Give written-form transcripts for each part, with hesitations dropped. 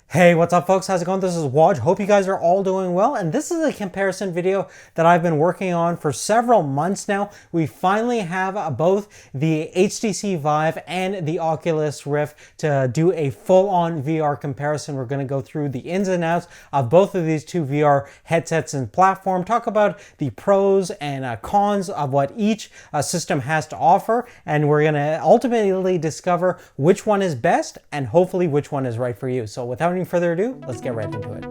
Hey, what's up folks? How's it going? This is Waj. Hope you guys are all doing well. And this is a comparison video that I've been working on for several months now. We finally have both the HTC Vive and the Oculus Rift to do a full-on VR comparison. We're going to go through the ins and outs of both of these two VR headsets and platform, talk about the pros and cons of what each system has to offer. And we're going to ultimately discover which one is best and hopefully which one is right for you. So without any further ado, let's get right into it.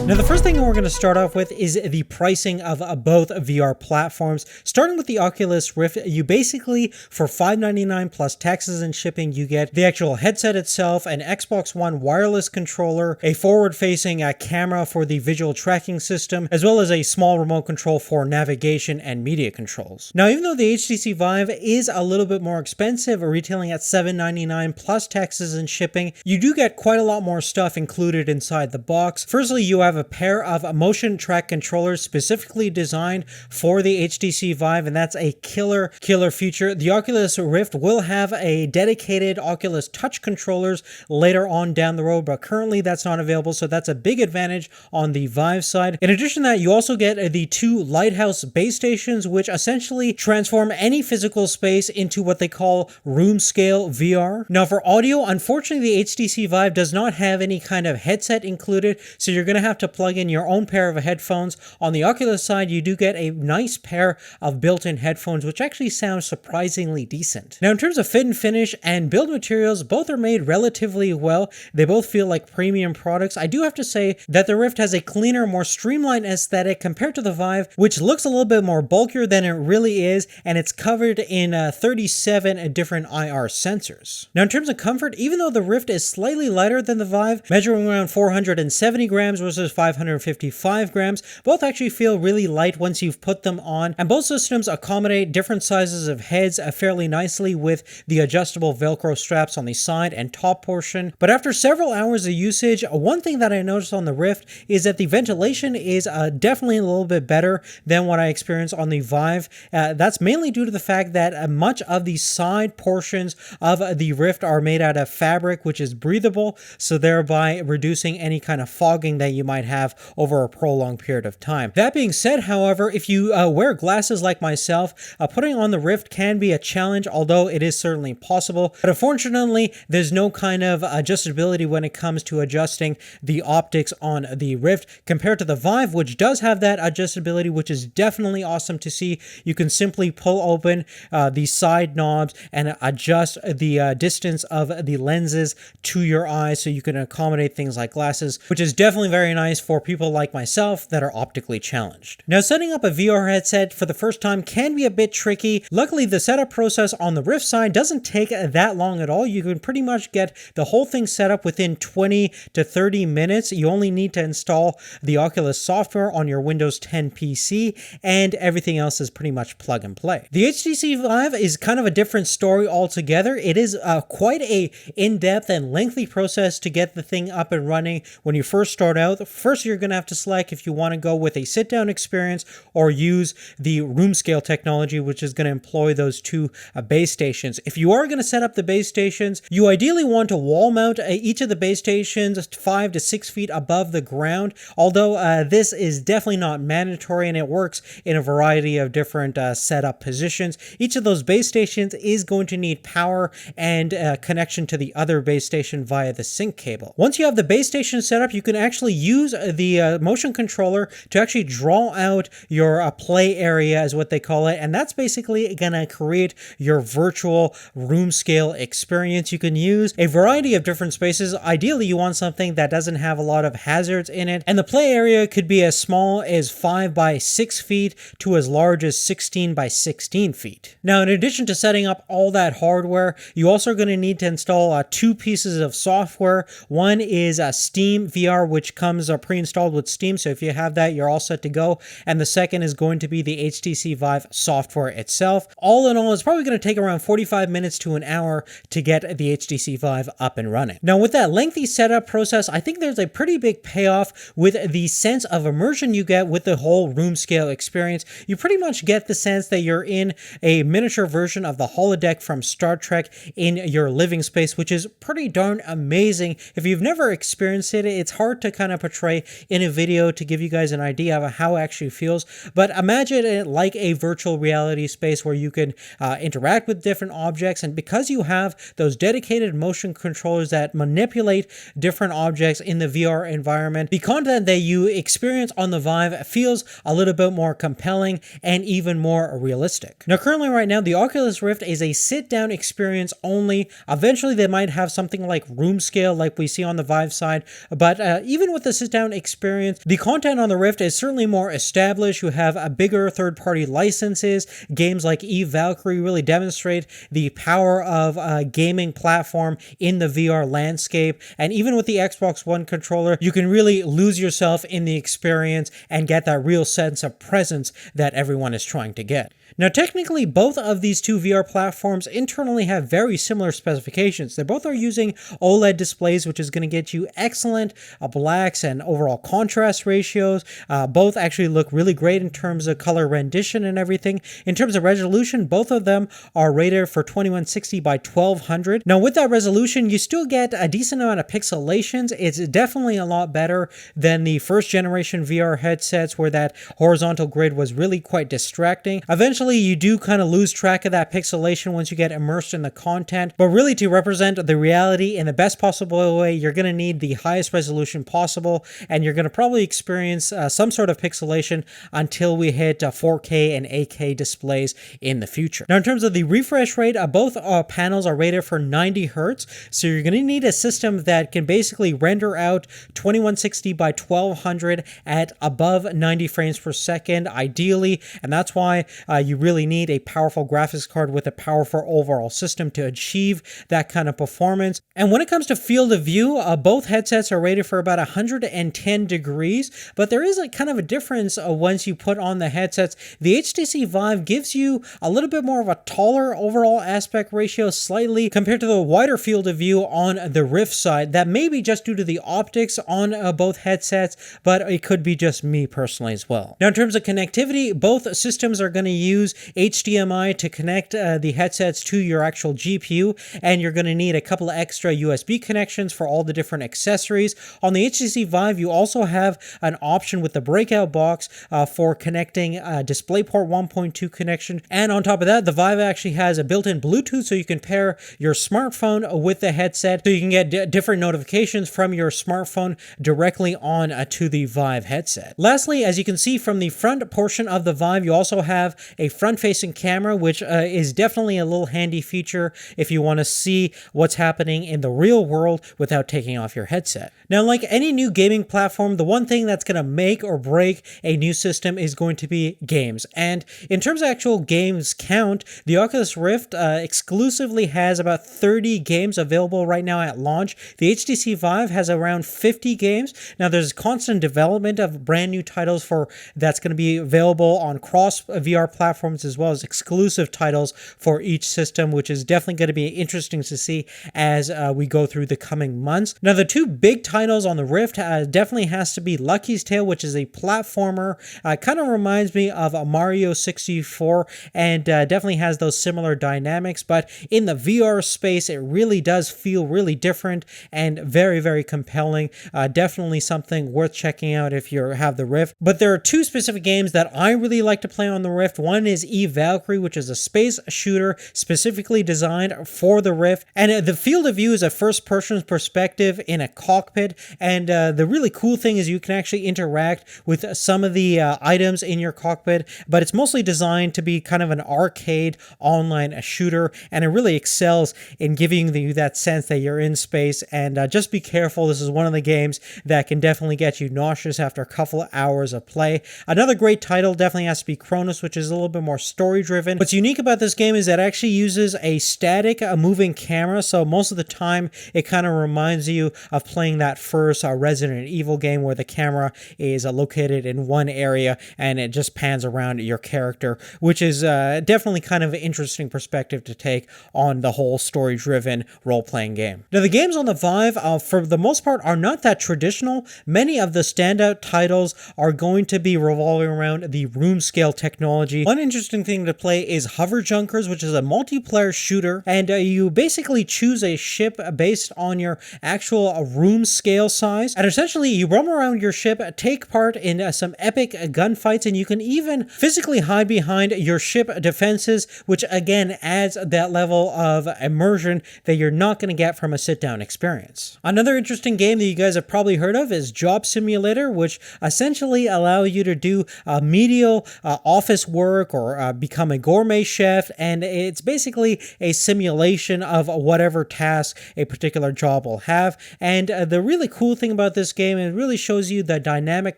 Now, the first thing we're going to start off with is the pricing of both VR platforms. Starting with the Oculus Rift, you basically, for $599 plus taxes and shipping, you get the actual headset itself, an Xbox One wireless controller, a forward-facing camera for the visual tracking system, as well as a small remote control for navigation and media controls. Now, even though the HTC Vive is a little bit more expensive, retailing at $799 plus taxes and shipping, you do get quite a lot more stuff included inside the box. Firstly, you have a pair of motion track controllers specifically designed for the HTC Vive, and that's a killer feature. The Oculus Rift will have a dedicated Oculus Touch controllers later on down the road, but currently that's not available, so that's a big advantage on the Vive side. In addition to that, you also get the two Lighthouse base stations, which essentially transform any physical space into what they call room scale VR. Now, for audio, unfortunately, the HTC Vive does not have any kind of headset included, so you're going to have to plug in your own pair of headphones. On the Oculus side, you do get a nice pair of built-in headphones, which actually sound surprisingly decent. Now, in terms of fit and finish and build materials, both are made relatively well. They both feel like premium products. I do have to say that the Rift has a cleaner, more streamlined aesthetic compared to the Vive, which looks a little bit more bulkier than it really is, and it's covered in 37 different IR sensors. Now, in terms of comfort, even though the Rift is slightly lighter than the Vive, measuring around 470 grams versus 555 grams, both actually feel really light once you've put them on, and both systems accommodate different sizes of heads fairly nicely with the adjustable Velcro straps on the side and top portion. But after several hours of usage, one thing that I noticed on the Rift is that the ventilation is definitely a little bit better than what I experienced on the Vive. That's mainly due to the fact that much of the side portions of the Rift are made out of fabric, which is breathable, so thereby reducing any kind of fogging that you might have over a prolonged period of time. That being said, however, if you wear glasses like myself, putting on the Rift can be a challenge, although it is certainly possible. But unfortunately, there's no kind of adjustability when it comes to adjusting the optics on the Rift compared to the Vive, which does have that adjustability, which is definitely awesome to see. You can simply pull open the side knobs and adjust the distance of the lenses to your eyes so you can accommodate things like glasses, which is definitely very nice for people like myself that are optically challenged. Now, setting up a VR headset for the first time can be a bit tricky. Luckily, the setup process on the Rift side doesn't take that long at all. You can pretty much get the whole thing set up within 20 to 30 minutes. You only need to install the Oculus software on your Windows 10 PC, and everything else is pretty much plug and play. The HTC Vive is kind of a different story altogether. It is quite a in-depth and lengthy process to get the thing up and running. When you first start out, first you're going to have to select if you want to go with a sit-down experience or use the room scale technology, which is going to employ those two base stations. If you are going to set up the base stations, you ideally want to wall mount each of the base stations 5 to 6 feet above the ground, although this is definitely not mandatory and it works in a variety of different setup positions. Each of those base stations is going to need power and connection to the other base station via the sync cable. Once you have the base station set up, you can actually use the motion controller to actually draw out your play area, is what they call it, and that's basically going to create your virtual room scale experience. You can use a variety of different spaces. Ideally, you want something that doesn't have a lot of hazards in it, and the play area could be as small as 5 by 6 feet to as large as 16 by 16 feet. Now, in addition to setting up all that hardware, you also are going to need to install two pieces of software. One is Steam VR, which comes pre-installed with Steam, so if you have that, you're all set to go. And the second is going to be the HTC Vive software itself. All in all, it's probably going to take around 45 minutes to an hour to get the HTC Vive up and running. Now, with that lengthy setup process, I think there's a pretty big payoff with the sense of immersion you get with the whole room scale experience. You pretty much get the sense that you're in a miniature version of the holodeck from Star Trek in your living space, which is pretty darn amazing. If you've never experienced it, it's hard to kind of portray in a video to give you guys an idea of how it actually feels, but imagine it like a virtual reality space where you can interact with different objects, and because you have those dedicated motion controllers that manipulate different objects in the VR environment, the content that you experience on the Vive feels a little bit more compelling and even more realistic. Now, currently right now, the Oculus Rift is a sit-down experience only. Eventually, they might have something like room scale like we see on the Vive side, but even with the sit-down experience, the content on the Rift is certainly more established. You have a bigger third-party licenses. Games like Valkyrie really demonstrate the power of a gaming platform in the VR landscape, and even with the Xbox One controller, you can really lose yourself in the experience and get that real sense of presence that everyone is trying to get. Now, technically, both of these two VR platforms internally have very similar specifications. They both are using OLED displays, which is going to get you excellent blacks and overall contrast ratios. Both actually look really great in terms of color rendition and everything. In terms of resolution, both of them are rated for 2160 by 1200. Now, with that resolution, you still get a decent amount of pixelations. It's definitely a lot better than the first generation VR headsets where that horizontal grid was really quite distracting. Eventually, you do kind of lose track of that pixelation once you get immersed in the content, but really to represent the reality in the best possible way, you're going to need the highest resolution possible, and you're going to probably experience some sort of pixelation until we hit 4K and 8K displays in the future. Now, in terms of the refresh rate, both panels are rated for 90 Hertz, so you're going to need a system that can basically render out 2160 by 1200 at above 90 frames per second, ideally, and that's why you really need a powerful graphics card with a powerful overall system to achieve that kind of performance. And when it comes to field of view, both headsets are rated for about 110 degrees, but there is a kind of a difference once you put on the headsets. The HTC Vive gives you a little bit more of a taller overall aspect ratio slightly compared to the wider field of view on the Rift side. That may be just due to the optics on both headsets, but it could be just me personally as well. Now, in terms of connectivity, both systems are going to use HDMI to connect the headsets to your actual GPU, and you're going to need a couple of extra USB connections for all the different accessories. On the HTC Vive, you also have an option with the breakout box for connecting DisplayPort 1.2 connection, and on top of that, the Vive actually has a built-in Bluetooth, so you can pair your smartphone with the headset, so you can get different notifications from your smartphone directly on to the Vive headset. Lastly, as you can see from the front portion of the Vive, you also have a front-facing camera, which is definitely a little handy feature if you want to see what's happening in the real world without taking off your headset. Now, like any new gaming platform, the one thing that's going to make or break a new system is going to be games. And in terms of actual games count, the Oculus Rift exclusively has about 30 games available right now at launch. The HTC Vive has around 50 games. Now, there's constant development of brand new titles that's going to be available on cross VR platforms as well as exclusive titles for each system, which is definitely going to be interesting to see as we go through the coming months. Now, the two big titles on the Rift definitely has to be Lucky's Tale, which is a platformer. Kind of reminds me of Mario 64 and definitely has those similar dynamics, but in the VR space, it really does feel really different and very, very compelling. Definitely something worth checking out if you have the Rift. But there are two specific games that I really like to play on the Rift. One is Valkyrie, which is a space shooter specifically designed for the Rift, and the field of view is a first-person perspective in a cockpit, and the really cool thing is you can actually interact with some of the items in your cockpit, but it's mostly designed to be kind of an arcade online shooter, and it really excels in giving you that sense that you're in space. And just be careful, this is one of the games that can definitely get you nauseous after a couple of hours of play. Another great title definitely has to be Chronos, which is a little bit more story driven. What's unique about this game is that it actually uses a static moving camera, so most of the time it kind of reminds you of playing that first Resident Evil game where the camera is located in one area and it just pans around your character, which is definitely kind of an interesting perspective to take on the whole story-driven role-playing game. Now, the games on the Vive, for the most part, are not that traditional. Many of the standout titles are going to be revolving around the room scale technology. One interesting thing to play is Hover Junkers, which is a multiplayer shooter, and you basically choose a ship based on your actual room scale size, and essentially you roam around your ship, take part in some epic gunfights, and you can even physically hide behind your ship defenses, which again adds that level of immersion that you're not going to get from a sit-down experience. Another interesting game that you guys have probably heard of is Job Simulator, which essentially allows you to do menial office work or become a gourmet chef, and it's basically a simulation of whatever task a particular job will have. And the really cool thing about this game, it really shows you the dynamic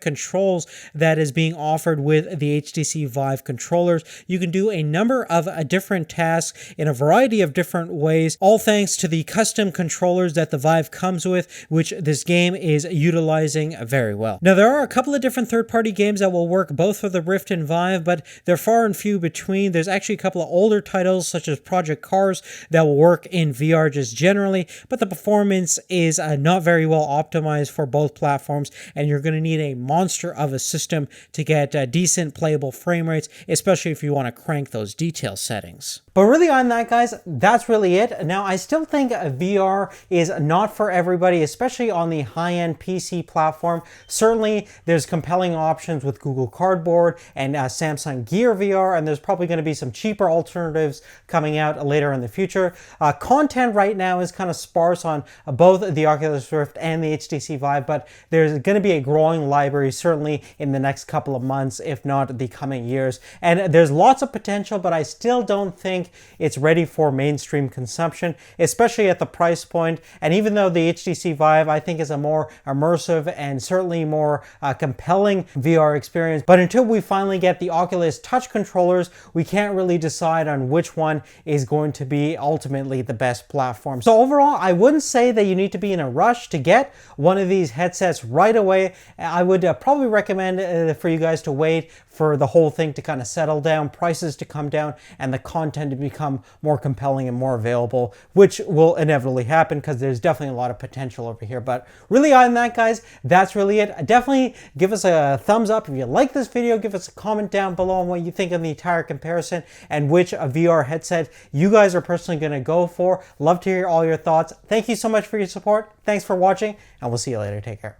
controls that is being offered with the HTC Vive controllers. You can do a number of different tasks in a variety of different ways, all thanks to the custom controllers that the Vive comes with, which this game is utilizing very well. Now, there are a couple of different third-party games that will work both for the Rift and Vive, but they're far and few between. There's actually a couple of older titles such as Project Cars that will work in VR just generally, but the performance is not very well optimized for both platforms, and you're going to need a monster of a system to get decent playable frame rates, especially if you want to crank those detail settings. But really on that, guys, that's really it. Now, I still think VR is not for everybody, especially on the high-end PC platform. Certainly, there's compelling options with Google Cardboard and Samsung Gear VR, and there's probably going to be some cheaper alternatives coming out later in the future. Content right now is kind of sparse on both the Oculus Rift and the HTC Vive, but there's going to be a growing library certainly in the next couple of months, if not the coming years. And there's lots of potential, but I still don't think it's ready for mainstream consumption, especially at the price point. And even though the HTC Vive, I think, is a more immersive and certainly more compelling VR experience, but until we finally get the Oculus Touch controllers, we can't really decide on which one is going to be ultimately the best platform. So overall, I wouldn't say that you need to be in a rush to get one of these headsets right away. I would probably recommend for you guys to wait for the whole thing to kind of settle down, prices to come down, and the content to become more compelling and more available, which will inevitably happen because there's definitely a lot of potential over here. But really on that, guys, that's really it. Definitely give us a thumbs up if you like this video. Give us a comment down below on what you think of the entire comparison and which VR headset you guys are personally going to go for. Love to hear all your thoughts. Thank you so much for your support. Thanks for watching, and we'll see you later. Take care.